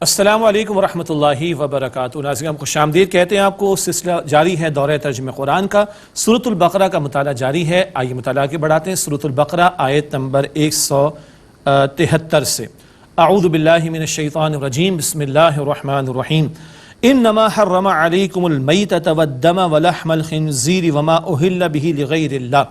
السلام علیکم ورحمۃ اللہ وبرکاتہ۔ ناظرین ہم خوش آمدید کہتے ہیں آپ کو۔ سلسلہ جاری ہے دورہ ترجمہ قرآن کا، سورۃ البقرہ کا مطالعہ جاری ہے۔ آئیے مطالعہ کے بڑھاتے ہیں سورۃ البقرہ آیت نمبر 173 سے۔ اعوذ باللہ من الشیطان الرجیم، بسم اللہ الرحمن الرحیم۔ انما حرم علیکم المیتۃ والدم ولحم الخنزیر وما اہل بہ لغیر اللہ،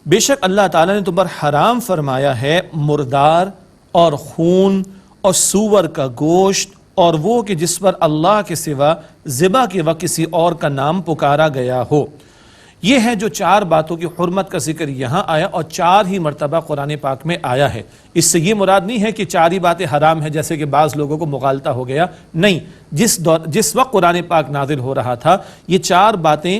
بے شک اللہ تعالیٰ نے تم پر حرام فرمایا ہے مردار اور خون اور سور کا گوشت اور وہ کہ جس پر اللہ کے سوا ذبح کے وقت کسی اور کا نام پکارا گیا ہو۔ یہ ہے جو چار باتوں کی حرمت کا ذکر یہاں آیا اور چار ہی مرتبہ قرآن پاک میں آیا ہے۔ اس سے یہ مراد نہیں ہے کہ چار ہی باتیں حرام ہیں جیسے کہ بعض لوگوں کو مغالطہ ہو گیا، نہیں، جس وقت قرآن پاک نازل ہو رہا تھا یہ چار باتیں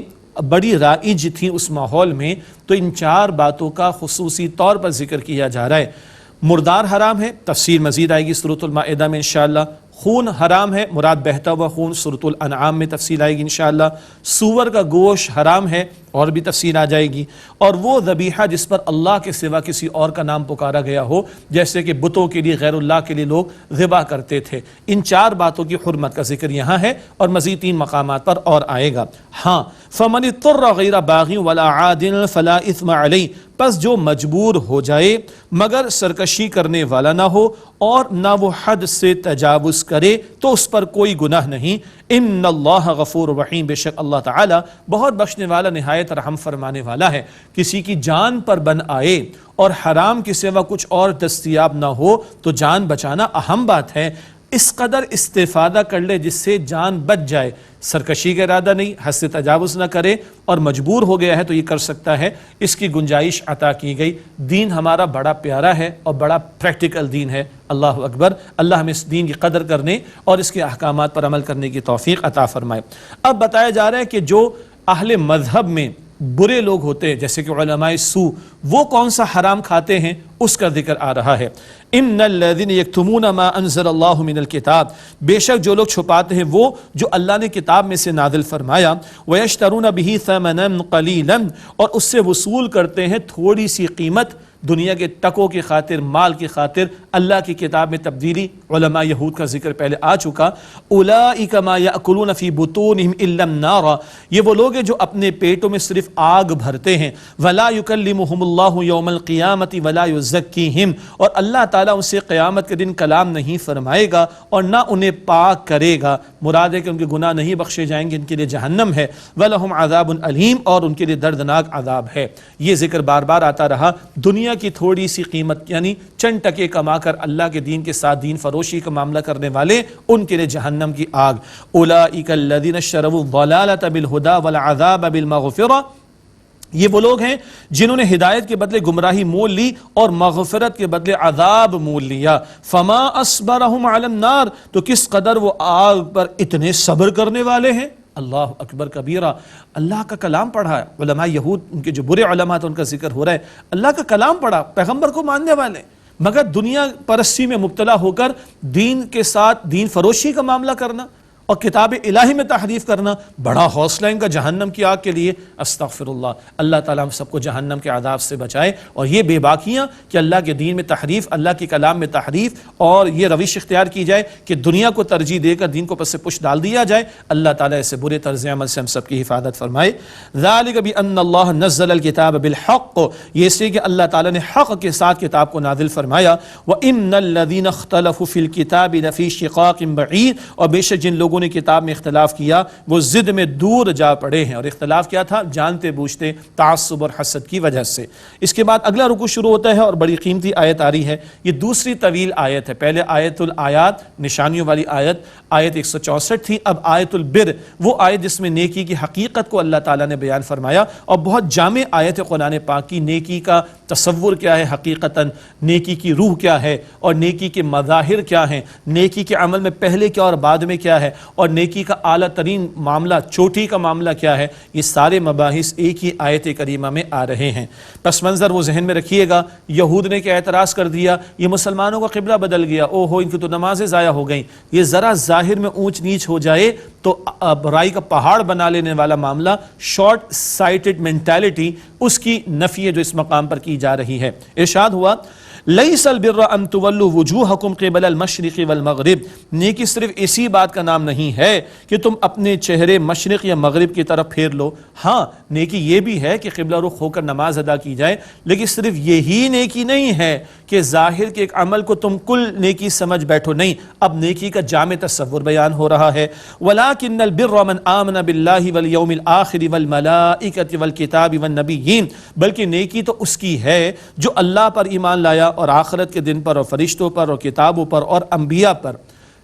بڑی رائج تھیں اس ماحول میں، تو ان چار باتوں کا خصوصی طور پر ذکر کیا جا رہا ہے۔ مردار حرام ہے، تفصیل مزید آئے گی سورۃ المائدہ میں انشاءاللہ۔ خون حرام ہے، مراد بہتا ہوا خون، سورۃ الانعام میں تفصیل آئے گی انشاءاللہ۔ سور کا گوشت حرام ہے اور بھی تفصیل آ جائے گی، اور وہ ذبیحہ جس پر اللہ کے سوا کسی اور کا نام پکارا گیا ہو، جیسے کہ بتوں کے لیے، غیر اللہ کے لیے لوگ ذبح کرتے تھے۔ ان چار باتوں کی حرمت کا ذکر یہاں ہے اور مزید 3 مقامات پر اور آئے گا۔ ہاں، فمن اضطر غیر باغ ولا عاد فلا اثم علیہ، پس جو مجبور ہو جائے مگر سرکشی کرنے والا نہ ہو اور نہ وہ حد سے تجاوز کرے تو اس پر کوئی گناہ نہیں۔ ان اللہ غفور رحیم، بے شک اللہ تعالی بہت بخشنے والا نہایت رحم فرمانے والا ہے۔ کسی کی جان پر بن آئے اور حرام کے سوا کچھ اور دستیاب نہ ہو تو جان بچانا اہم بات ہے، اس قدر استفادہ کر لے جس سے جان بچ جائے، سرکشی کا ارادہ نہیں، حد سے تجاوز نہ کرے، اور مجبور ہو گیا ہے تو یہ کر سکتا ہے، اس کی گنجائش عطا کی گئی۔ دین ہمارا بڑا پیارا ہے اور بڑا پریکٹیکل دین ہے، اللہ اکبر۔ اللہ ہمیں اس دین کی قدر کرنے اور اس کے احکامات پر عمل کرنے کی توفیق عطا فرمائے۔ اب بتایا جا رہا ہے کہ جو اہل مذہب میں برے لوگ ہوتے ہیں جیسے کہ علماء سو، وہ کون سا حرام کھاتے ہیں اس کا ذکر آ رہا ہے۔ ان الذین یکتمون ما انزل اللہ من الکتاب، بے شک جو لوگ چھپاتے ہیں وہ جو اللہ نے کتاب میں سے نازل فرمایا، ویشترون بہ ثمنا قلیلا، اور اس سے وصول کرتے ہیں تھوڑی سی قیمت، دنیا کے ٹکوں کی خاطر، مال کی خاطر، اللہ کی کتاب میں تبدیلی۔ علماء یہود کا ذکر پہلے آ چکا۔ اولئک ما یأکلون فی بطونہم الا النار، یہ وہ لوگ ہیں جو اپنے پیٹوں میں صرف آگ بھرتے ہیں۔ ولا یکلمہم اللہ یوم القیامۃ ولا یزکیہم، اور اللہ تعالیٰ ان سے قیامت کے دن کلام نہیں فرمائے گا اور نہ انہیں پاک کرے گا، مراد ہے کہ ان کے گناہ نہیں بخشے جائیں گے، ان کے لیے جہنم ہے۔ ولہم عذاب علیم، اور ان کے لیے دردناک عذاب ہے۔ یہ ذکر بار بار آتا رہا۔ دنیا کی تھوڑی سی قیمت یعنی چند ٹکے کما کر اللہ کے دین کے ساتھ دین فروشی کا معاملہ کرنے والے، ان کے لیے جہنم کی آگ۔ اولئک الذین اشتروا الضلالۃ بالہدی والعذاب بالمغفرہ، یہ وہ لوگ ہیں جنہوں نے ہدایت کے بدلے گمراہی مول لی اور مغفرت کے بدلے عذاب مول لیا۔ فما اصبرہم علی النار، تو کس قدر وہ آگ پر اتنے صبر کرنے والے ہیں۔ اللہ اکبر کبیرہ۔ اللہ کا کلام پڑھا ہے، علماء یہود ان کے جو برے علماء تھے ان کا ذکر ہو رہا ہے، اللہ کا کلام پڑھا، پیغمبر کو ماننے والے، مگر دنیا پرستی میں مبتلا ہو کر دین کے ساتھ دین فروشی کا معاملہ کرنا اور کتاب الہی میں تحریف کرنا، بڑا حوصلہ ان کا جہنم کی آگ کے لیے۔ استغفر اللہ، اللہ تعالیٰ ہم سب کو جہنم کے عذاب سے بچائے۔ اور یہ بے باکیاں کہ اللہ کے دین میں تحریف، اللہ کے کلام میں تحریف، اور یہ روش اختیار کی جائے کہ دنیا کو ترجیح دے کر دین کو پس سے پش ڈال دیا جائے، اللہ تعالیٰ ایسے برے طرز عمل سے ہم سب کی حفاظت فرمائے۔ ذالک بان اللہ نزل الکتاب بالحق، یہ اس لیے کہ اللہ تعالیٰ نے حق کے ساتھ کتاب کو نازل فرمایا۔ وان الذین اختلفوا فی الکتاب لفی شقاق بعید، اور بے شک جن لوگوں نے کتاب میں اختلاف کیا وہ ضد میں دور جا پڑے ہیں۔ اور اختلاف کیا تھا؟ جانتے بوجھتے تعصب اور حسد کی وجہ سے۔ اس کے بعد اگلا رکوع شروع ہوتا ہے اور بڑی قیمتی آیت آ رہی ہے، یہ دوسری طویل آیت ہے۔ پہلے آیت الآیات، نشانیوں والی آیت، آیت 164 تھی۔ اب آیت البر، وہ آیت جس میں نیکی کی حقیقت کو اللہ تعالیٰ نے بیان فرمایا، اور بہت جامع آیت ہے قرآن پاک کی۔ نیکی کا تصور کیا ہے حقیقتاً، نیکی کی روح کیا ہے، اور نیکی کے مظاہر کیا ہیں، نیکی کے عمل میں پہلے کیا اور بعد میں کیا ہے، اور نیکی کا اعلیٰ ترین معاملہ، چوٹی کا معاملہ کیا ہے، یہ سارے مباحث ایک ہی آیت کریمہ میں آ رہے ہیں۔ پس منظر وہ ذہن میں رکھیے گا، یہود نے کیا اعتراض کر دیا، یہ مسلمانوں کا قبلہ بدل گیا، او ہو ان کی تو نمازیں ضائع ہو گئیں۔ یہ ذرا ظاہر میں اونچ نیچ ہو جائے تو برائی کا پہاڑ بنا لینے والا معاملہ، شارٹ سائٹڈ مینٹالٹی، اس کی نفی ہے جو اس مقام پر کی جا رہی ہے۔ ارشاد ہوا لیس البر ان تولوا وجوہکم قبل المشرق والمغرب، نیکی صرف اسی بات کا نام نہیں ہے کہ تم اپنے چہرے مشرق یا مغرب کی طرف پھیر لو، ہاں نیکی یہ بھی ہے کہ قبلہ رخ ہو کر نماز ادا کی جائے، لیکن صرف یہی نیکی نہیں ہے کہ ظاہر کے ایک عمل کو تم کل نیکی سمجھ بیٹھو، نہیں، اب نیکی کا جامع تصور بیان ہو رہا ہے۔ وَلَٰكِنَّ الْبِرَّ مَنْ آمَنَ بِاللَّهِ وَالْيَوْمِ الْآخِرِ وَالْمَلَائِكَةِ وَالْكِتَابِ وَالنَّبِيِّينَ، بلکہ نیکی تو اس کی ہے جو اللہ پر ایمان لایا اور آخرت کے دن پر اور فرشتوں پر اور کتابوں پر اور انبیاء پر۔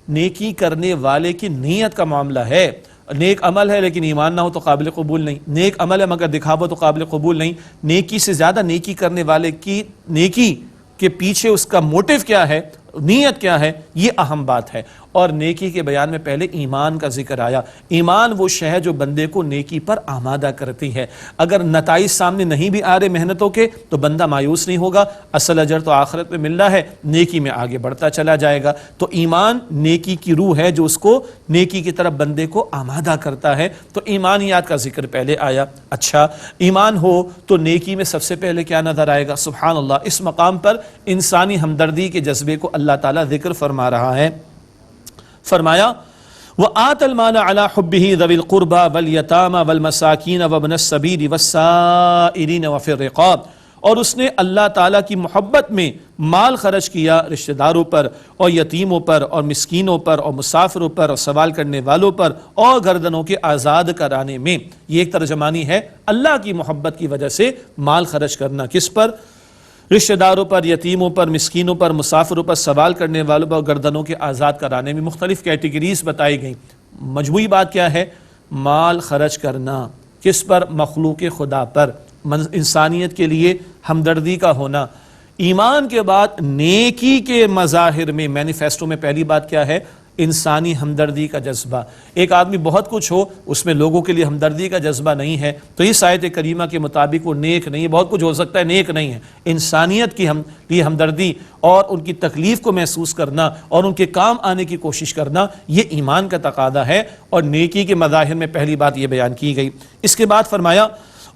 نیکی کرنے والے کی نیت کا معاملہ ہے، نیک عمل ہے لیکن ایمان نہ ہو تو قابل قبول نہیں، نیک عمل ہے مگر دکھاوا تو قابل قبول نہیں۔ نیکی سے زیادہ نیکی کرنے والے کی نیکی کے پیچھے اس کا موٹیو کیا ہے، نیت کیا ہے، یہ اہم بات ہے۔ اور نیکی کے بیان میں پہلے ایمان کا ذکر آیا۔ ایمان وہ شے ہے جو بندے کو نیکی پر آمادہ کرتی ہے۔ اگر نتائج سامنے نہیں بھی آ رہے محنتوں کے تو بندہ مایوس نہیں ہوگا، اصل اجر تو آخرت میں مل رہا ہے، نیکی میں آگے بڑھتا چلا جائے گا۔ تو ایمان نیکی کی روح ہے جو اس کو نیکی کی طرف بندے کو آمادہ کرتا ہے، تو ایمانیات کا ذکر پہلے آیا۔ اچھا، ایمان ہو تو نیکی میں سب سے پہلے کیا نظر آئے گا؟ سبحان اللہ، اس مقام پر انسانی ہمدردی کے جذبے کو اللہ تعالیٰ ذکر فرما رہا ہے۔ فرمایا وَآتَ الْمَالَ عَلَى حُبِّهِ ذَوِي الْقُرْبَى وَالْيَتَامَى وَالْمَسَاكِينَ وَابْنَ السَّبِيلِ وَالسَّائِلِينَ وَفِي الرِّقَابِ، اور اس نے اللہ تعالیٰ کی محبت میں مال خرچ کیا رشتہ داروں پر اور یتیموں پر اور مسکینوں پر اور مسافروں پر اور سوال کرنے والوں پر اور گردنوں کے آزاد کرانے میں۔ یہ ایک ترجمانی ہے، اللہ کی محبت کی وجہ سے مال خرچ کرنا، کس پر؟ رشتہ داروں پر، یتیموں پر، مسکینوں پر، مسافروں پر، سوال کرنے والوں پر، گردنوں کے آزاد کرانے میں مختلف کیٹیگریز بتائی گئیں۔ مجموعی بات کیا ہے؟ مال خرچ کرنا، کس پر؟ مخلوق خدا پر، انسانیت کے لیے ہمدردی کا ہونا۔ ایمان کے بعد نیکی کے مظاہر میں مینیفیسٹو میں پہلی بات کیا ہے؟ انسانی ہمدردی کا جذبہ۔ ایک آدمی بہت کچھ ہو، اس میں لوگوں کے لیے ہمدردی کا جذبہ نہیں ہے تو اس آیت کریمہ کے مطابق وہ نیک نہیں ہے۔ بہت کچھ ہو سکتا ہے، نیک نہیں ہے۔ انسانیت کی لیے ہمدردی اور ان کی تکلیف کو محسوس کرنا اور ان کے کام آنے کی کوشش کرنا، یہ ایمان کا تقاضا ہے، اور نیکی کے مظاہر میں پہلی بات یہ بیان کی گئی۔ اس کے بعد فرمایا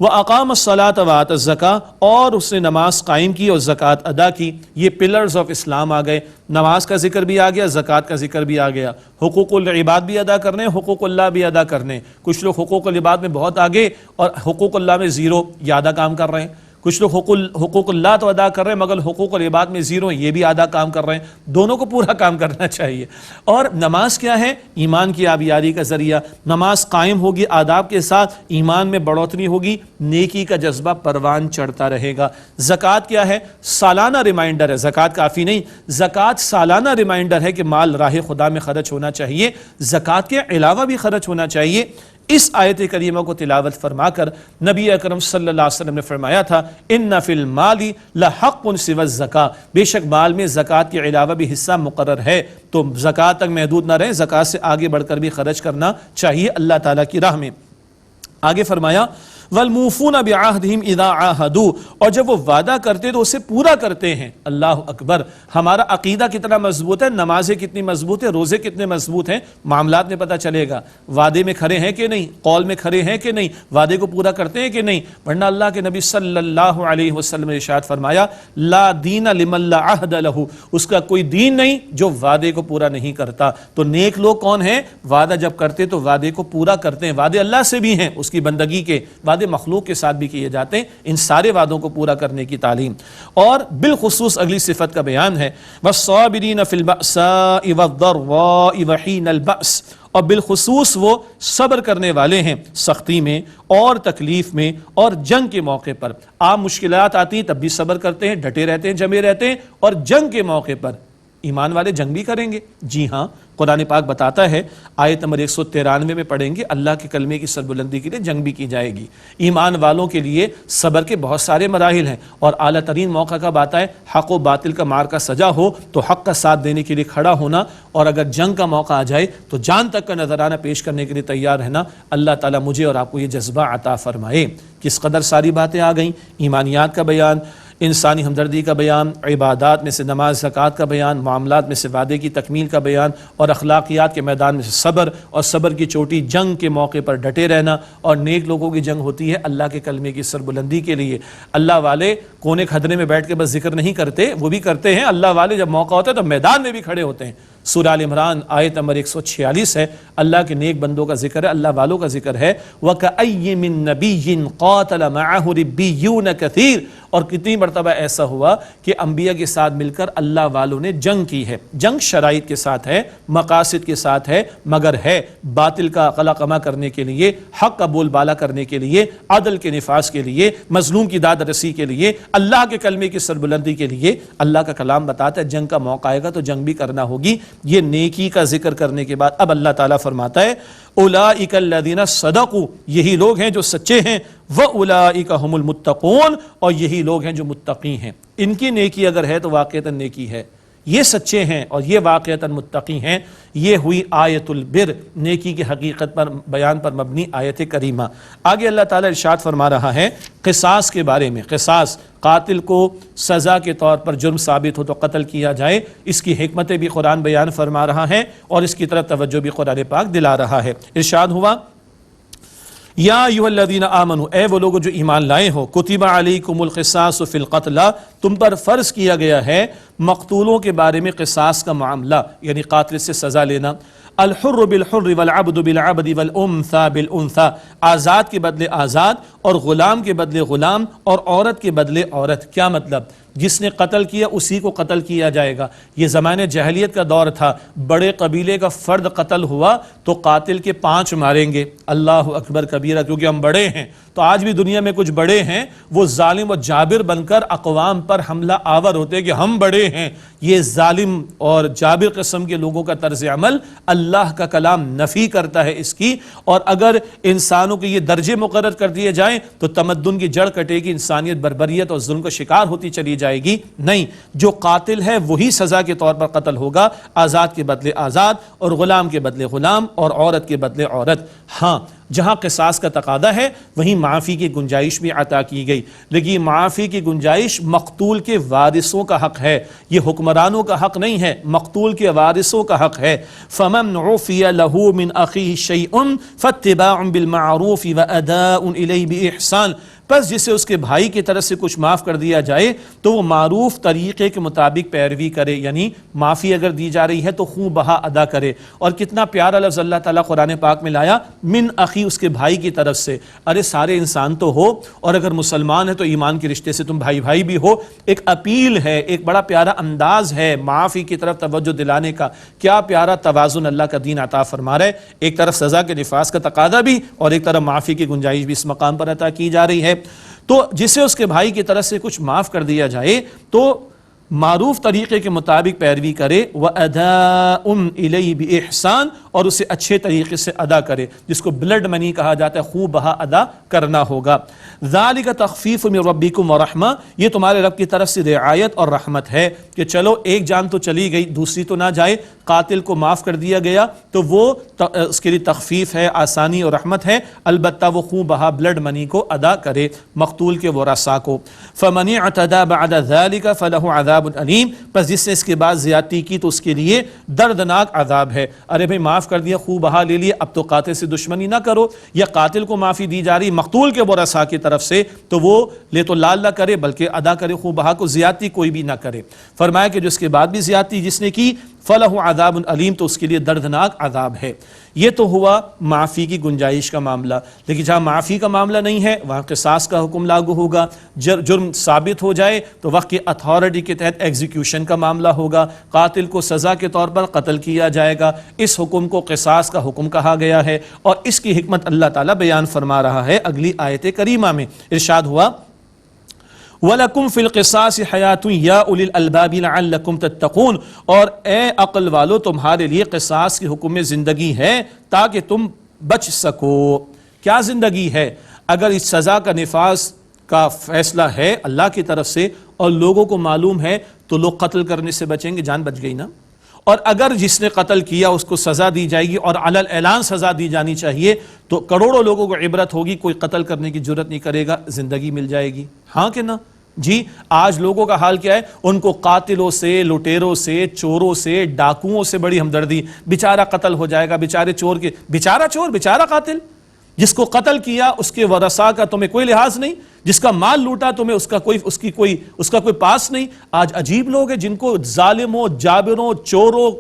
وَأَقَامَ الصَّلَاةَ وَآتَى الزَّكَاةَ، اور اس نے نماز قائم کی اور زکوٰۃ ادا کی۔ یہ پلرز آف اسلام آ گئے، نماز کا ذکر بھی آ گیا، زکوٰۃ کا ذکر بھی آ گیا۔ حقوق العباد بھی ادا کرنے، حقوق اللہ بھی ادا کرنے۔ کچھ لوگ حقوق العباد میں بہت آگے اور حقوق اللہ میں زیرو، یہ آدھا کام کر رہے ہیں۔ کچھ لوگ حقوق اللہ تو ادا کر رہے ہیں مگر حقوق العباد میں زیرو، یہ بھی آدھا کام کر رہے ہیں۔ دونوں کو پورا کام کرنا چاہیے۔ اور نماز کیا ہے؟ ایمان کی آبیاری کا ذریعہ۔ نماز قائم ہوگی آداب کے ساتھ، ایمان میں بڑھوتری ہوگی، نیکی کا جذبہ پروان چڑھتا رہے گا۔ زکوٰۃ کیا ہے؟ سالانہ ریمائنڈر ہے، زکوٰۃ کافی نہیں، زکوٰۃ سالانہ ریمائنڈر ہے کہ مال راہ خدا میں خرچ ہونا چاہیے، زکوٰۃ کے علاوہ بھی خرچ ہونا چاہیے۔ اس آیت کریمہ کو تلاوت فرما کر نبی اکرم صلی اللہ علیہ وسلم نے فرمایا تھا ان فی المال لحق سوی الزکاۃ، بے شک مال میں زکوٰۃ کے علاوہ بھی حصہ مقرر ہے، تو زکوٰۃ تک محدود نہ رہیں، زکوٰۃ سے آگے بڑھ کر بھی خرچ کرنا چاہیے اللہ تعالیٰ کی راہ میں۔ آگے فرمایا والموفون بعہدہم اذا عاہدوا، اور جب وہ وعدہ کرتے تو اسے پورا کرتے ہیں۔ اللہ اکبر، ہمارا عقیدہ کتنا مضبوط ہے، نمازیں کتنی مضبوط ہیں، روزے کتنے مضبوط ہیں، معاملات میں پتہ چلے گا وعدے میں کھڑے ہیں کہ نہیں، قول میں کھڑے ہیں کہ نہیں، وعدے کو پورا کرتے ہیں کہ نہیں۔ ورنہ اللہ کے نبی صلی اللہ علیہ وسلم نے ارشاد فرمایا لا دین لمن لا عہد لہ، اس کا کوئی دین نہیں جو وعدے کو پورا نہیں کرتا۔ تو نیک لوگ کون ہیں؟ وعدہ جب کرتے تو وعدے کو پورا کرتے ہیں، وعدے اللہ سے بھی ہیں اس کی بندگی کے، وعدے مخلوق کے ساتھ بھی کیے جاتے ہیں، ان سارے وعدوں کو پورا کرنے کی تعلیم۔ اور بالخصوص اگلی صفت کا بیان ہے والصابرین فی البأساء والضراء وحین البأس، اور بالخصوص وہ صبر کرنے والے ہیں سختی میں اور تکلیف میں اور جنگ کے موقع پر۔ عام مشکلات آتی ہیں تب بھی صبر کرتے ہیں، ڈٹے رہتے ہیں، جمے رہتے ہیں، اور جنگ کے موقع پر ایمان والے جنگ بھی کریں گے۔ جی ہاں، قرآن پاک بتاتا ہے، آیت نمبر 193 میں پڑھیں گے، اللہ کے کلمے کی سربلندی کے لیے جنگ بھی کی جائے گی۔ ایمان والوں کے لیے صبر کے بہت سارے مراحل ہیں، اور اعلیٰ ترین موقع کب آتا ہے؟ حق و باطل کا معرکہ سجا ہو تو حق کا ساتھ دینے کے لیے کھڑا ہونا، اور اگر جنگ کا موقع آ جائے تو جان تک کا نذرانہ پیش کرنے کے لیے تیار رہنا۔ اللہ تعالیٰ مجھے اور آپ کو یہ جذبہ عطا فرمائے۔ کس قدر ساری باتیں آ گئیں، ایمانیات کا بیان، انسانی ہمدردی کا بیان، عبادات میں سے نماز زکوٰۃ کا بیان، معاملات میں سے وعدے کی تکمیل کا بیان، اور اخلاقیات کے میدان میں سے صبر، اور صبر کی چوٹی جنگ کے موقع پر ڈٹے رہنا، اور نیک لوگوں کی جنگ ہوتی ہے اللہ کے کلمے کی سربلندی کے لیے۔ اللہ والے کونے کھدرے میں بیٹھ کے بس ذکر نہیں کرتے، وہ بھی کرتے ہیں، اللہ والے جب موقع ہوتا ہے تو میدان میں بھی کھڑے ہوتے ہیں۔ سورہ آل عمران آیت نمبر 146 ہے، اللہ کے نیک بندوں کا ذکر ہے، اللہ والوں کا ذکر ہے۔ وَكَأَيٍّ مِّن نَّبِيٍّ قَاتَلَ مَعَهُ رِبِّيُّونَ كَثِيرٌ، اور کتنی مرتبہ ایسا ہوا کہ انبیاء کے ساتھ مل کر اللہ والوں نے جنگ کی ہے۔ جنگ شرائط کے ساتھ ہے، مقاصد کے ساتھ ہے، مگر ہے باطل کا قلع قمع کرنے کے لیے، حق کا بول بالا کرنے کے لیے، عدل کے نفاذ کے لیے، مظلوم کی داد رسی کے لیے، اللہ کے کلمے کی سربلندی کے لیے۔ اللہ کا کلام بتاتا ہے جنگ کا موقع آئے گا تو جنگ بھی کرنا ہوگی۔ یہ نیکی کا ذکر کرنے کے بعد اب اللہ تعالیٰ فرماتا ہے اولئک الذین صدقوا، یہی لوگ ہیں جو سچے ہیں، واولئک هم المتقون، اور یہی لوگ ہیں جو متقی ہیں۔ ان کی نیکی اگر ہے تو واقعتاً نیکی ہے، یہ سچے ہیں اور یہ واقعتاً متقی ہیں۔ یہ ہوئی آیت البر، نیکی کی حقیقت پر بیان پر مبنی آیت کریمہ۔ آگے اللہ تعالیٰ ارشاد فرما رہا ہے قصاص کے بارے میں۔ قصاص، قاتل کو سزا کے طور پر جرم ثابت ہو تو قتل کیا جائے، اس کی حکمتیں بھی قرآن بیان فرما رہا ہے اور اس کی طرف توجہ بھی قرآن پاک دلا رہا ہے۔ ارشاد ہوا یا ایھا الذین آمنوا، اے وہ لوگ جو ایمان لائے ہو، کتب علیکم القصاص فی القتل، تم پر فرض کیا گیا ہے مقتولوں کے بارے میں قصاص کا معاملہ، یعنی قاتل سے سزا لینا۔ الحر بالحر والعبد بالعبد والانثى بالانثى، آزاد کے بدلے آزاد اور غلام کے بدلے غلام اور عورت کے بدلے عورت۔ کیا مطلب؟ جس نے قتل کیا اسی کو قتل کیا جائے گا۔ یہ زمانے جاہلیت کا دور تھا، بڑے قبیلے کا فرد قتل ہوا تو قاتل کے 5 ماریں گے، اللہ اکبر کبیرہ، کیونکہ ہم بڑے ہیں۔ تو آج بھی دنیا میں کچھ بڑے ہیں، وہ ظالم و جابر بن کر اقوام پر حملہ آور ہوتے ہیں کہ ہم بڑے ہیں۔ یہ ظالم اور جابر قسم کے لوگوں کا طرز عمل اللہ کا کلام نفی کرتا ہے اس کی، اور اگر انسانوں کے یہ درجے مقرر کر دیے جائیں تو تمدن کی جڑ کٹے گی، انسانیت بربریت اور ظلم کا شکار ہوتی چلی جائے گی۔ نہیں، جو قاتل ہے وہی سزا کے طور پر قتل ہوگا، آزاد کے بدلے آزاد اور غلام کے بدلے غلام اور عورت کے بدلے عورت۔ ہاں، جہاں قصاص کا تقاضا ہے وہیں معافی کی گنجائش بھی عطا کی گئی، لیکن یہ معافی کی گنجائش مقتول کے وارثوں کا حق ہے، یہ حکمرانوں کا حق نہیں ہے، مقتول کے وارثوں کا حق ہے۔ فَمَنْ عُفِيَ لَهُ مِنْ أَخِيهِ شَيْءٌ فَاتِّبَاعٌ بِالْمَعْرُوفِ وَأَدَاءٌ إِلَيْهِ بِإِحْسَانٍ، پس جسے اس کے بھائی کی طرف سے کچھ معاف کر دیا جائے تو وہ معروف طریقے کے مطابق پیروی کرے، یعنی معافی اگر دی جا رہی ہے تو خوب بہا ادا کرے۔ اور کتنا پیارا لفظ اللہ تعالیٰ قرآن پاک میں لایا، من اخی، اس کے بھائی کی طرف سے۔ ارے سارے انسان تو ہو، اور اگر مسلمان ہے تو ایمان کے رشتے سے تم بھائی بھائی بھی ہو۔ ایک اپیل ہے، ایک بڑا پیارا انداز ہے معافی کی طرف توجہ دلانے کا۔ کیا پیارا توازن اللہ کا دین عطا فرما رہا ہے، ایک طرف سزا کے نفاذ کا تقاضا بھی اور ایک طرف معافی کی گنجائش بھی اس مقام پر عطا کی جا رہی ہے۔ تو جسے اس کے بھائی کی طرف سے کچھ معاف کر دیا جائے تو معروف طریقے کے مطابق پیروی کرے، وَأَدَاءٌ إِلَيْهِ بِإِحْسَانٍ، اور اسے اچھے طریقے سے ادا کرے، جس کو بلڈ منی کہا جاتا ہے، خوب بہا ادا کرنا ہوگا۔ ذَلِكَ تَخْفِيفٌ مِّن رَبِّكُمْ وَرَحْمَةٌ، یہ تمہارے رب کی طرف سے رعایت اور رحمت ہے کہ چلو ایک جان تو چلی گئی، دوسری تو نہ جائے۔ قاتل کو معاف کر دیا گیا تو وہ اس کے لیے تخفیف ہے، آسانی اور رحمت ہے، البتہ وہ خوب بہا بلڈ منی کو ادا کرے مقتول کے ورثاء کو۔ فَمَنِ اعْتَدَىٰ بَعْدَ ذَلِكَ فَلَهُ عَذَابٌ علیم، پس جس نے اس کے بعد زیادتی کی تو اس کے لیے دردناک عذاب ہے۔ ارے بھائی معاف کر دیا، خوب بہا لے لیے، اب تو قاتل سے دشمنی نہ کرو، یا قاتل کو معافی دی جا رہی مقتول کے ورثاء کی طرف سے تو وہ لے تو لال نہ کرے بلکہ ادا کرے خوب بہا کو، زیادتی کوئی بھی نہ کرے۔ فرمایا کہ جو اس کے بعد بھی زیادتی جس نے کی فَلَهُ عَذَابٌ علیم، تو اس کے لیے دردناک عذاب ہے۔ یہ تو ہوا معافی کی گنجائش کا معاملہ، لیکن جہاں معافی کا معاملہ نہیں ہے وہاں قصاص کا حکم لاگو ہوگا۔ جرم ثابت ہو جائے تو وقت کی اتھارٹی کے تحت ایگزیکیوشن کا معاملہ ہوگا، قاتل کو سزا کے طور پر قتل کیا جائے گا۔ اس حکم کو قصاص کا حکم کہا گیا ہے، اور اس کی حکمت اللہ تعالیٰ بیان فرما رہا ہے اگلی آیت کریمہ میں۔ ارشاد ہوا وَلَكُمْ فِي الْقِصَاصِ حَيَاةٌ يَا أُولِي الْأَلْبَابِ لَعَلَّكُمْ تَتَّقُونَ، اور اے عقل والو تمہارے لیے قصاص کے حکم میں زندگی ہے تاکہ تم بچ سکو۔ کیا زندگی ہے؟ اگر اس سزا کا نفاذ کا فیصلہ ہے اللہ کی طرف سے اور لوگوں کو معلوم ہے تو لوگ قتل کرنے سے بچیں گے، جان بچ گئی نا۔ اور اگر جس نے قتل کیا اس کو سزا دی جائے گی اور علی الاعلان سزا دی جانی چاہیے تو کروڑوں لوگوں کو عبرت ہوگی، کوئی قتل کرنے کی جرت نہیں کرے گا، زندگی مل جائے گی۔ ہاں کہ نہ؟ جی آج لوگوں کا حال کیا ہے؟ ان کو قاتلوں سے، لٹیروں سے، چوروں سے، ڈاکوؤں سے بڑی ہمدردی. بیچارہ قتل ہو جائے گا، بیچارے چور کے، بیچارہ چور، بیچارہ قاتل، جس کو قتل کیا اس کے ورثاء کا تمہیں کوئی لحاظ نہیں، جس کا مال لوٹا تمہیں اس کا کوئی پاس نہیں. آج عجیب لوگ ہیں جن کو ظالموں، جابروں، چوروں،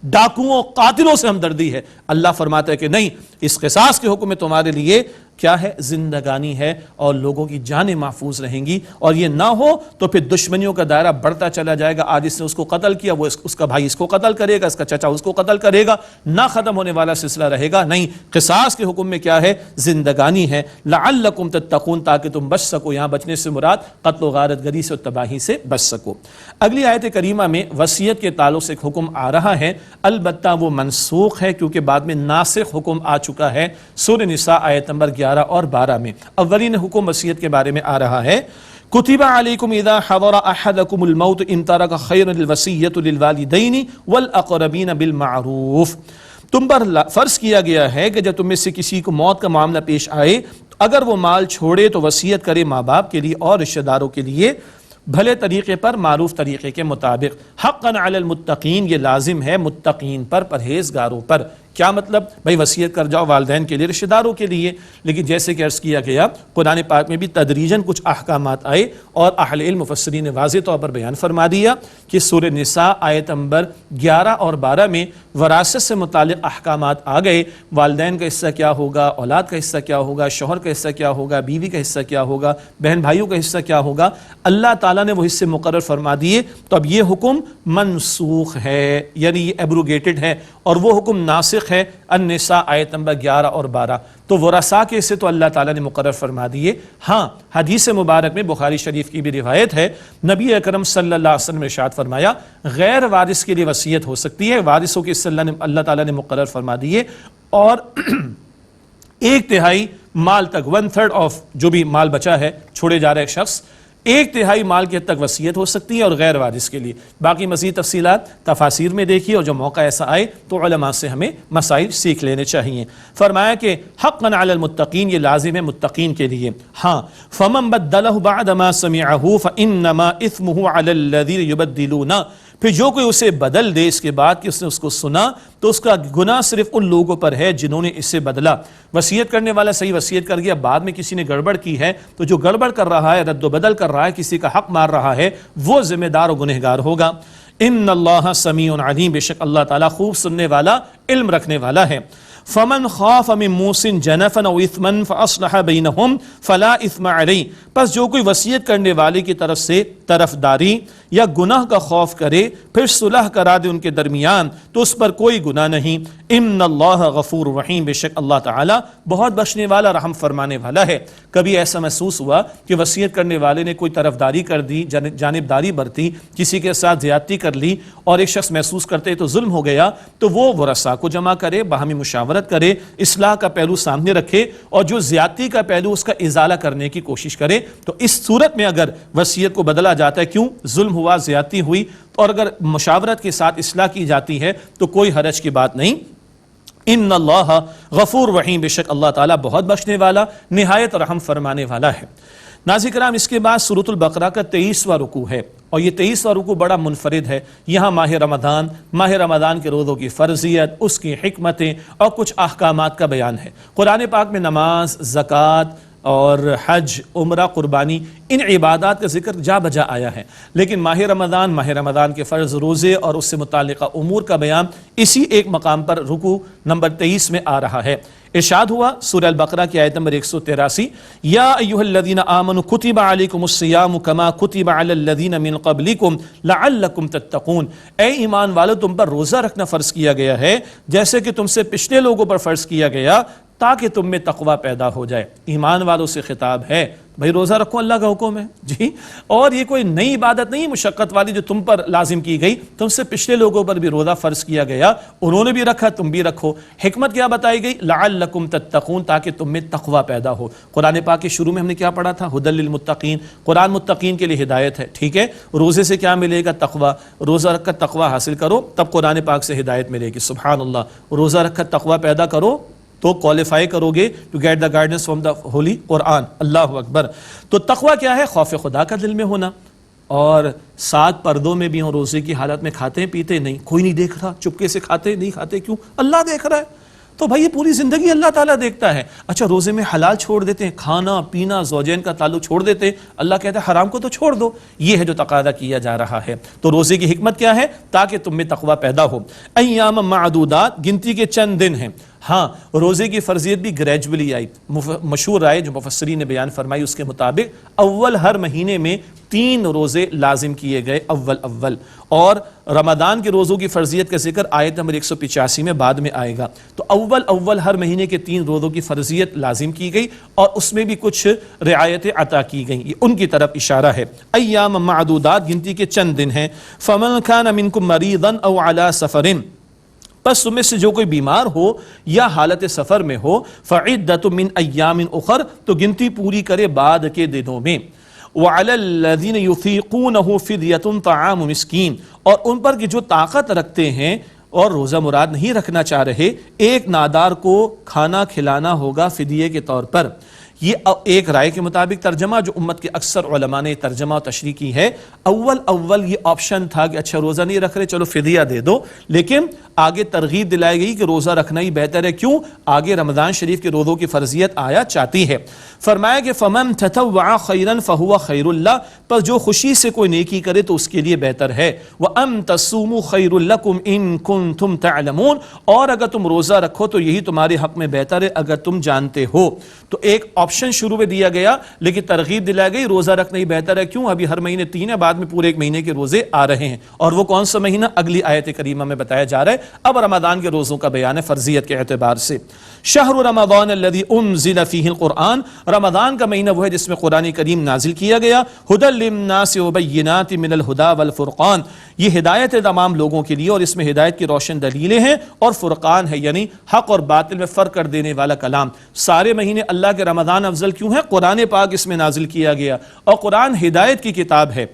ڈاکوؤں، قاتلوں سے ہمدردی ہے. اللہ فرماتا ہے کہ نہیں، اس قصاص کے حکم میں تمہارے لیے کیا ہے؟ زندگانی ہے، اور لوگوں کی جانیں محفوظ رہیں گی. اور یہ نہ ہو تو پھر دشمنیوں کا دائرہ بڑھتا چلا جائے گا. آج اس نے اس کو قتل کیا، وہ اس کا بھائی اس کو قتل کرے گا، اس کا چچا اس کو قتل کرے گا، نہ ختم ہونے والا سلسلہ رہے گا. نہیں، قصاص کے حکم میں کیا ہے؟ زندگانی ہے. لعلکم تتقون، تاکہ تم بچ سکو. یہاں بچنے سے مراد قتل و غارت گری سے اور تباہی سے بچ سکو. اگلی آیت کریمہ میں وصیت کے تعلق سے ایک حکم آ رہا ہے، البتہ وہ منسوخ ہے کیونکہ بعد میں ناسخ حکم آ چکا ہے. سورہ نساء آیت نمبر 11 اور 12 میں اولین حکم وصیت کے بارے میں آ رہا ہے. کتب علیکم اذا حضر احدکم الموت ان ترک خیرا الوصیۃ للوالدین والاقربین بالمعروف. تم پر فرض کیا گیا ہے کہ جب تم میں سے کسی کو موت کا معاملہ پیش آئے، اگر وہ مال چھوڑے تو وصیت کرے ماں باپ کے لیے اور رشتہ داروں کے لیے بھلے طریقے پر، معروف طریقے کے مطابق. حقا علی المتقین، یہ لازم ہے متقین پر، پرہیزگاروں پر. کیا مطلب؟ بھائی وصیت کر جاؤ والدین کے لیے، رشتہ داروں کے لیے. لیکن جیسے کہ عرض کیا گیا قرآن پاک میں بھی تدریجاً کچھ احکامات آئے، اور اہل علم مفسرین نے واضح طور پر بیان فرما دیا کہ سورہ نساء آیت نمبر 11 اور 12 میں وراثت سے متعلق احکامات آ گئے. والدین کا حصہ کیا ہوگا، اولاد کا حصہ کیا ہوگا، شوہر کا حصہ کیا ہوگا، بیوی کا حصہ کیا ہوگا، بہن بھائیوں کا حصہ کیا ہوگا. اللہ تعالیٰ نے وہ حصے مقرر فرما دیے. تو اب یہ حکم منسوخ ہے، یعنی یہ ایبروگیٹڈ ہے، اور وہ حکم ناسخ ہے النساء آیت نمبر 11 اور 12. تو ورثاء کے حصے تو اللہ تعالیٰ نے مقرر فرما دیے. ہاں، حدیث مبارک میں بخاری شریف کی بھی روایت ہے، نبی اکرم صلی اللہ علیہ وسلم نے ارشاد فرمایا غیر وارث کے لیے وصیت ہو سکتی ہے، وارثوں کے حصے اللہ تعالیٰ نے مقرر فرما دیے. اور 1/3 مال تک، 1/3 آف جو بھی مال بچا ہے چھوڑے جا رہا ہے ایک شخص، 1/3 مال کے حد تک وصیت ہو سکتی ہے اور غیر وارث کے لیے. باقی مزید تفصیلات تفاسیر میں دیکھیے، اور جو موقع ایسا آئے تو علماء سے ہمیں مسائل سیکھ لینے چاہیے. فرمایا کہ حقا علی المتقین، یہ لازم ہے متقین کے لیے. ہاں، فمن بدلہ بعد ما سمعہ فانما اثمہ علی الذین یبدلون، پھر جو کوئی اسے بدل دے اس کے بعد کہ اس نے اس کو سنا تو اس کا گناہ صرف ان لوگوں پر ہے جنہوں نے اسے بدلا. وصیت کرنے والا صحیح وصیت کر گیا، بعد میں کسی نے گڑبڑ کی ہے تو جو گڑبڑ کر رہا ہے، رد و بدل کر رہا ہے، کسی کا حق مار رہا ہے، وہ ذمہ دار و گنہگار ہوگا. ان اللہ سمیع علیم، بے شک اللہ تعالیٰ خوب سننے والا، علم رکھنے والا ہے. فمن خاف من موص جنفا او اثما فاصلح بینہم فلا اثم علیہ، پس جو کوئی وصیت کرنے والے کی طرف سے طرفداری یا گناہ کا خوف کرے پھر صلح کرا دے ان کے درمیان تو اس پر کوئی گناہ نہیں. ان اللہ غفور رحیم، بے شک اللہ تعالیٰ بہت بخشنے والا، رحم فرمانے والا ہے. کبھی ایسا محسوس ہوا کہ وصیت کرنے والے نے کوئی طرفداری کر دی، جانبداری برتی، کسی کے ساتھ زیادتی کر لی، اور ایک شخص محسوس کرتے تو ظلم ہو گیا، تو وہ ورثاء کو جمع کرے، باہمی مشاورت کرے، اصلاح کا پہلو سامنے رکھے، اور جو زیادتی کا پہلو اس کا ازالہ کرنے کی کوشش کرے. تو اس صورت میں اگر وصیت کو بدلا جاتا ہے، کیوں؟ ظلم ہوا، زیادتی ہوئی، اور اگر مشاورت کے ساتھ اصلاح کی جاتی ہے تو کوئی حرج کی بات نہیں. ان اللہ غفور رحیم، بے شک اللہ تعالیٰ بہت بخشنے والا، نہایت رحم فرمانے والا ہے. ناظرین کرام، اس کے بعد سورۃ البقرہ کا 23واں رکوع ہے، اور یہ 23واں رکوع بڑا منفرد ہے. یہاں ماہ رمضان کے روزوں کی فرضیت، اس کی حکمتیں اور کچھ احکامات کا بیان ہے. قرآن پاک میں نماز، زکوٰۃ اور حج، عمرہ، قربانی، ان عبادات کا ذکر جا بجا آیا ہے، لیکن ماہ رمضان کے فرض روزے اور اس سے متعلقہ امور کا بیان اسی ایک مقام پر رکوع نمبر 23 میں آ رہا ہے. ارشاد ہوا سورہ البقرہ کی آیت نمبر 183، یا ایھا الذین آمنوا کتب علیکم الصیام کما کتب علی الذین من قبلکم لعلکم تتقون، اے ایمان والو تم پر روزہ رکھنا فرض کیا گیا ہے جیسے کہ تم سے پچھلے لوگوں پر فرض کیا گیا تاکہ تم میں تقوی پیدا ہو جائے. ایمان والوں سے خطاب ہے، بھئی روزہ رکھو، اللہ کا حکم ہے جی. اور یہ کوئی نئی عبادت نہیں مشقت والی جو تم پر لازم کی گئی، تم سے پچھلے لوگوں پر بھی روزہ فرض کیا گیا، انہوں نے بھی رکھا، تم بھی رکھو. حکمت کیا بتائی گئی؟ لعلکم تتقون، تاکہ تم میں تقوی پیدا ہو. قرآن پاک کے شروع میں ہم نے کیا پڑھا تھا؟ ھدی للمتقین، قرآن متقین کے لیے ہدایت ہے. ٹھیک ہے، روزے سے کیا ملے گا؟ تقوی. روزہ رکھ کر تقوی حاصل کرو، تب قرآن پاک سے ہدایت ملے گی. سبحان اللہ، روزہ رکھ کر تقوی پیدا کرو تو کوالیفائی کرو گے to get the guidance from the holy Quran. Allah اکبر. تو تقوی کیا ہے؟ خوف خدا کا دل میں ہونا. اور 7 پردوں میں بھی ہوں، روزے کی حالت میں کھاتے ہیں پیتے نہیں، کوئی نہیں دیکھ رہا، چپکے سے کھاتے نہیں کھاتے، کیوں؟ اللہ دیکھ رہا ہے. تو بھائی یہ پوری زندگی اللہ تعالیٰ دیکھتا ہے. اچھا روزے میں حلال چھوڑ دیتے ہیں، کھانا پینا زوجین کا تعلق چھوڑ دیتے ہیں، اللہ کہتا ہے حرام کو تو چھوڑ دو. یہ ہے جو تقاضا کیا جا رہا ہے. تو روزے کی حکمت کیا ہے؟ تاکہ تم میں تقوی پیدا ہو. ایام معدودات، گنتی کے چند دن ہیں. ہاں روزے کی فرضیت بھی گریجولی آئی. مشہور رائے جو مفسرین نے بیان فرمائی اس کے مطابق اول ہر مہینے میں 3 روزے لازم کیے گئے اول. اور رمضان کے روزوں کی فرضیت کا ذکر آیت نمبر 185 میں بعد میں آئے گا. تو اول ہر مہینے کے 3 روزوں کی فرضیت لازم کی گئی اور اس میں بھی کچھ رعایتیں عطا کی گئیں. یہ ان کی طرف اشارہ ہے. ایام معدودات، گنتی کے چند دن ہیں. فمن کان منکم مریضا او علی سفر، پس تم میں سے جو کوئی بیمار ہو یا حالت سفر میں ہو، فعدۃ من ایام اخر، تو گنتی پوری کرے بعد کے دنوں میں. وعلی الذین یطیقونہ فدیۃ طعام مسکین، اور ان پر کہ جو طاقت رکھتے ہیں اور روزہ مراد نہیں رکھنا چاہ رہے، ایک نادار کو کھانا کھلانا ہوگا فدیے کے طور پر. یہ ایک رائے کے مطابق ترجمہ جو امت کے اکثر علماء نے ترجمہ و تشریح کی ہے. اول یہ آپشن تھا کہ اچھا روزہ نہیں رکھ رہے چلو فدیہ دے دو، لیکن آگے ترغیب دلائی گئی کہ روزہ رکھنا ہی بہتر ہے. کیوں؟ آگے رمضان شریف کے روزوں کی فرضیت آیا چاہتی ہے. فرمایا کہ فمن تطوع خیرا فہو خیر اللہ، پر جو خوشی سے کوئی نیکی کرے تو اس کے لیے بہتر ہے. وان تصوموا خیر لکم ان کنتم تعلمون، اور اگر تم روزہ رکھو تو یہی تمہارے حق میں بہتر ہے اگر تم جانتے ہو. تو ایک آپشن شروع میں دیا گیا لیکن ترغیب دلائی گئی روزہ رکھنا ہی بہتر ہے. کیوں؟ ابھی ہر مہینے 3 ہے، بعد میں پورے 1 مہینے کے روزے آ رہے ہیں. اور وہ کون سا مہینہ؟ اگلی آیت کریمہ میں بتایا جا رہا ہے. اب رمضان کے روزوں کا بیان ہے فرضیت کے اعتبار سے. شہر رمضان الذی انزل فیہ القرآن، رمضان کا مہینہ وہ ہے جس میں قرآن کریم نازل کیا گیا. ھدی للناس وبینات من الھدی والفرقان، یہ ہدایت ہے تمام لوگوں کے لیے اور اس میں ہدایت کی روشن دلیلیں ہیں اور فرقان ہے یعنی حق اور باطل میں فرق کر دینے والا کلام. سارے مہینے اللہ کے رمضان افضل کیوں ہے؟ قرآن پاک اس میں نازل کیا گیا اور قرآن ہدایت کی کتاب ہے،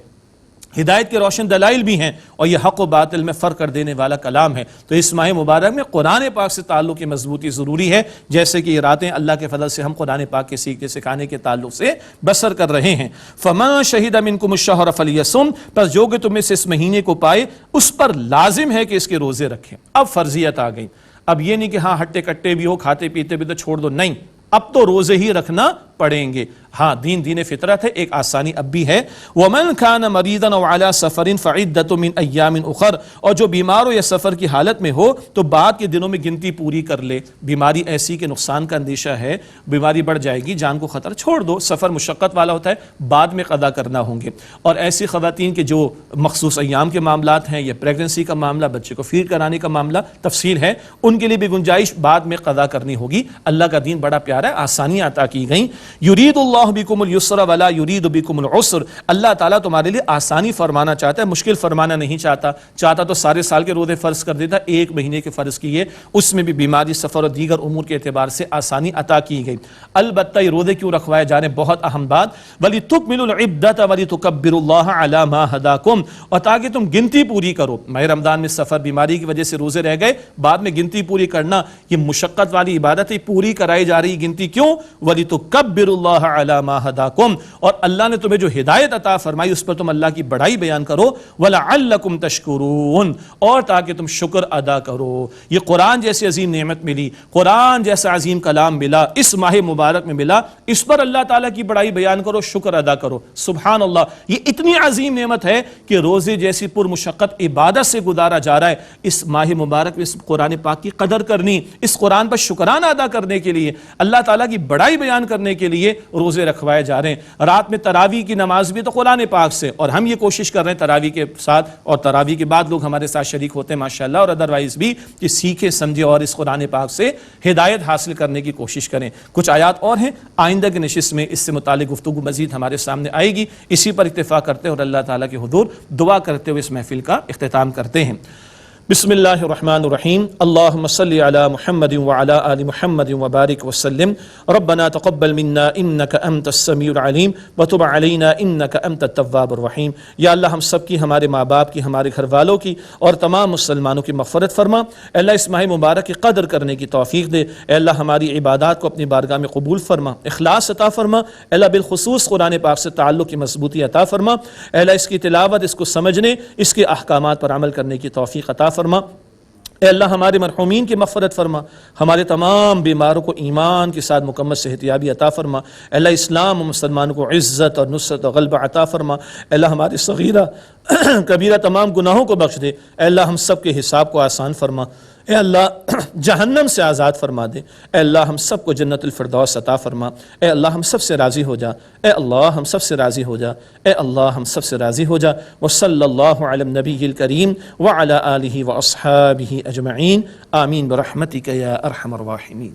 ہدایت کے روشن دلائل بھی ہیں اور یہ حق و باطل میں فرق کر دینے والا کلام ہے. تو اس ماہ مبارک میں قرآن پاک سے تعلق کی مضبوطی ضروری ہے، جیسے کہ یہ راتیں اللہ کے فضل سے ہم قرآن پاک کے سیکھنے سکھانے کے تعلق سے بسر کر رہے ہیں. فمن شہد منکم الشہر فلیصم، پس جو کہ تم میں سے اس مہینے کو پائے اس پر لازم ہے کہ اس کے روزے رکھیں. اب فرضیت آ گئی. اب یہ نہیں کہ ہاں ہٹے کٹے بھی ہو کھاتے پیتے بھی تو چھوڑ دو، نہیں، اب تو روزے ہی رکھنا پڑیں گے. ہاں دین فطرت ہے، ایک آسانی اب بھی ہے. ومن کان مریضا او علی سفر فعدۃ من ایام اخر، اور جو بیمار ہو یا سفر کی حالت میں ہو تو بعد کے دنوں میں گنتی پوری کر لے. بیماری ایسی کہ نقصان کا اندیشہ ہے، بیماری بڑھ جائے گی، جان کو خطر، چھوڑ دو. سفر مشقت والا ہوتا ہے، بعد میں قضا کرنا ہوں گے. اور ایسی خواتین کے جو مخصوص ایام کے معاملات ہیں یا پریگننسی کا معاملہ، بچے کو فیڈ کرانے کا معاملہ تفصیل ہے، ان کے لیے بھی گنجائش بعد میں قضا کرنی ہوگی. اللہ کا دین بڑا پیارا ہے، آسانیاں عطا کی گئیں. یرید اللہ بکم اليسر ولا یرید بکم العسر، اللہ تعالیٰ تمہارے لیے آسانی فرمانا چاہتا ہے، مشکل فرمانا نہیں چاہتا. چاہتا تو سارے سال کے روزے فرض کر دیتا، 1 مہینے کے فرض کیے، اس میں بھی بیماری سفر اور دیگر امور کے اعتبار سے آسانی عطا کی گئی. البتہ یہ روزے کیوں رکھوائے جا رہے ہیں؟ بہت اہم بات. وَلِتُكْمِلُوا الْعِدَّةَ وَلِتُكَبِّرُوا اللَّهَ عَلَى مَا هَدَاكُمْ، اور تاکہ تم گنتی پوری کرو. ماہ رمضان میں سفر بیماری کی وجہ سے روزے رہ گئے، بعد میں گنتی پوری کرنا یہ مشقت والی عبادت ہے، پوری کرائی جا رہی گنتی. کیوں؟ وَلِتُكَبِّرُوا اللَّهَ عَلَى مَا هَدَاكُمْ، اور اللہ نے تمہیں جو ہدایت عطا فرمائی اس پر تم اللہ کی بڑائی بیان کرو. وَلَعَلَّكُمْ تَشْكُرُونَ، اور تاکہ تم شکر ادا کرو. یہ قرآن جیسی عظیم نعمت ملی، قرآن جیسا عظیم کلام ملا، اس ماہ مبارک میں ملا، اس پر اللہ تعالیٰ کی بڑائی بیان کرو، شکر ادا کرو. سبحان اللہ، یہ اتنی عظیم نعمت ہے کہ روزے جیسی پر مشقت عبادت سے گزارا جا رہا ہے. اس ماہ مبارک میں اس قرآن پاک کی قدر کرنی، اس قرآن پر شکرانہ ادا کرنے کے لیے، اللہ تعالیٰ کی بڑائی بیان کرنے کے لیے روزے رکھوائے جا رہے ہیں. رات میں تراویح کی نماز بھی تو قرآن پاک سے، اور ہم یہ کوشش کر رہے ہیں تراویح کے ساتھ اور تراویح کے بعد لوگ ہمارے ساتھ شریک ہوتے ہیں ماشاءاللہ، اور ادروائز بھی کہ سیکھیں سمجھیں اور اس قرآن پاک سے ہدایت حاصل کرنے کی کوشش کریں. کچھ آیات اور ہیں، آئندہ کی نشست میں اس سے متعلق گفتگو مزید ہمارے سامنے آئے گی. اسی پر اتفاق کرتے ہیں اور اللہ تعالیٰ کے حضور دعا کرتے ہوئے اس محفل کا اختتام کرتے ہیں. بسم اللہ الرحمن الرحیم اللہم صلی علی محمد وعلی آل محمد وبارک وسلم ربنا تقبل منا انک انت السمیع العلیم وتب علینا انک انت التواب الرحیم۔ یا اللہ ہم سب کی، ہمارے ماں باپ کی، ہمارے گھر والوں کی اور تمام مسلمانوں کی مغفرت فرما۔ اے اللہ اس ماہ مبارک کی قدر کرنے کی توفیق دے۔ اے اللہ ہماری عبادات کو اپنی بارگاہ میں قبول فرما، اخلاص عطا فرما۔ اے اللہ بالخصوص قرآن پاک سے تعلق کی مضبوطی عطا فرما۔ اے اللہ اس کی تلاوت، اس کو سمجھنے، اس کے احکامات پر عمل کرنے کی توفیق عطا فرما۔ اے اللہ ہمارے مرحومین کی مغفرت فرما، ہمارے تمام بیماروں کو ایمان کے ساتھ مکمل صحتیابی عطا فرما۔ اے اللہ اسلام و مسلمانوں کو عزت اور نصرت و غلبہ عطا فرما۔ اے اللہ ہماری صغیرہ کبیرہ تمام گناہوں کو بخش دے۔ اے اللہ ہم سب کے حساب کو آسان فرما۔ اے اللہ جہنم سے آزاد فرما دے۔ اے اللہ ہم سب کو جنت الفردوس عطا فرما۔ اے اللہ ہم سب سے راضی ہو جا۔ اے اللہ ہم سب سے راضی ہو جا۔ اے اللہ ہم سب سے راضی ہو جا۔ وصلی اللہ علی النبی الکریم وعلی آلہ واصحابہ اجمعین، آمین برحمتک یا ارحم الراحمین۔